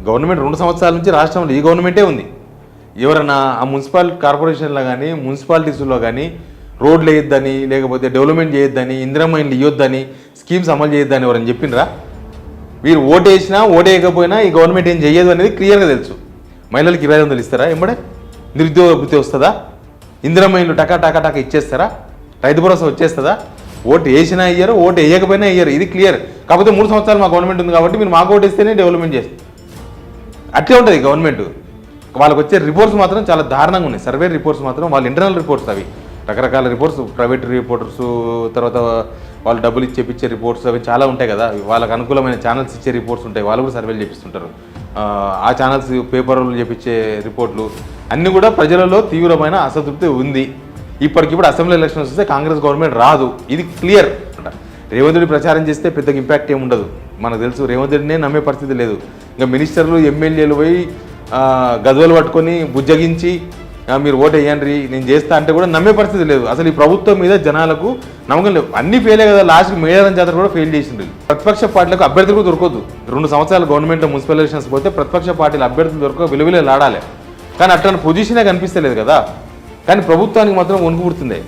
Government 2 సంవత్సరాల నుంచి రాష్ట్రంలో ఈ గవర్నమెంటే ఉంది. ఎవరన్నా ఆ మున్సిపల్ కార్పొరేషన్లో కానీ మున్సిపాలిటీస్లో కానీ రోడ్లు వేయొద్దని, లేకపోతే డెవలప్మెంట్ చేయొద్దని, ఇందిరమ్మ ఇండ్లు ఇవ్వొద్దని, స్కీమ్స్ అమలు చేయొద్దని ఎవరని చెప్పిండ్రా? మీరు ఓటేసినా ఓటేయకపోయినా ఈ గవర్నమెంట్ ఏం చేయదు అనేది క్లియర్గా తెలుసు. మహిళలకు 2500 ఇస్తారా? ఎంబడే నిరుద్యోగ వృత్తి వస్తుందా? ఇందిరమ్మ ఇండ్లు టకా టకా టకా ఇచ్చేస్తారా? రైతు భరోసా వచ్చేస్తుందా? ఓటు వేసినా ఇయ్యరు, ఓటు వేయకపోయినా ఇయ్యరు, ఇది క్లియర్. కాకపోతే 3 సంవత్సరాలు మా గవర్నమెంట్ ఉంది కాబట్టి మీరు మాకు ఓటేస్తేనే డెవలప్మెంట్ చేస్తారు. అట్లే ఉంటుంది గవర్నమెంట్. వాళ్ళకి వచ్చే రిపోర్ట్స్ మాత్రం చాలా దారుణంగా ఉన్నాయి. సర్వే రిపోర్ట్స్ మాత్రం వాళ్ళ ఇంటర్నల్ రిపోర్ట్స్, అవి రకరకాల రిపోర్ట్స్, ప్రైవేట్ రిపోర్టర్స్, తర్వాత వాళ్ళు డబ్బులు ఇచ్చేపించే రిపోర్ట్స్ అవి చాలా ఉంటాయి కదా. వాళ్ళకి అనుకూలమైన ఛానల్స్ ఇచ్చే రిపోర్ట్స్ ఉంటాయి, వాళ్ళు కూడా సర్వేలు చేపిస్తుంటారు. ఆ ఛానల్స్ పేపర్లు చేపించే రిపోర్ట్లు అన్నీ కూడా ప్రజలలో తీవ్రమైన అసంతృప్తి ఉంది. ఇప్పటికిప్పుడు అసెంబ్లీ ఎలక్షన్స్ వస్తే కాంగ్రెస్ గవర్నమెంట్ రాదు, ఇది క్లియర్ అంట. రేవంత్ రెడ్డి ప్రచారం చేస్తే పెద్దగా ఇంపాక్ట్ ఏమి ఉండదు, మనకు తెలుసు. రేవంత్ రెడ్డినే నమ్మే పరిస్థితి లేదు. ఇంకా మినిస్టర్లు ఎమ్మెల్యేలు పోయి గదువులు పట్టుకొని బుజ్జగించి మీరు ఓటు వేయండి నేను చేస్తా అంటే కూడా నమ్మే పరిస్థితి లేదు. అసలు ఈ ప్రభుత్వం మీద జనాలకు నమ్మకం లేదు. అన్నీ ఫెయిలే కదా. లాస్ట్కి మేడారం జాతర కూడా ఫెయిల్ చేసింది. ప్రతిపక్ష పార్టీలకు అభ్యర్థులు కూడా దొరకదు. 2 సంవత్సరాలు గవర్నమెంట్ మున్సిపల్ ఎలక్షన్స్ పోతే ప్రతిపక్ష పార్టీలు అభ్యర్థులు దొరక విలువలు ఆడాలి. కానీ అట్లాంటి పొజిషనే కనిపిస్తలేదు కదా. కానీ ప్రభుత్వానికి మాత్రం వణుకు పుడుతుంది.